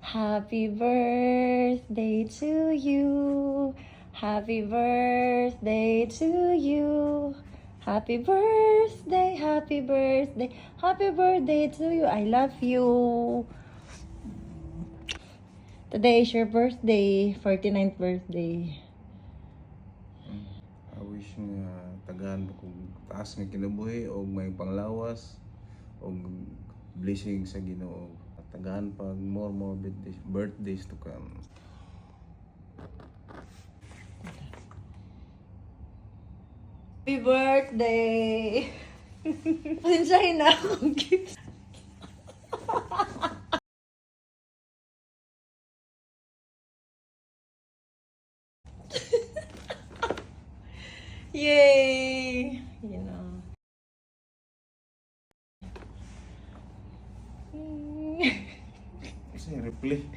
Happy birthday to you. Happy birthday to you. Happy birthday, happy birthday, happy birthday to you. I love you. Today is your birthday, 49th birthday. I wish nga tagahan mo kung taas nga kinabuhi o may panglawas o blessing sa Ginoo. Tagahan pag more birthdays to come. Happy birthday! Pasensyahin na akong gift. Yay! You know. Kasi replay.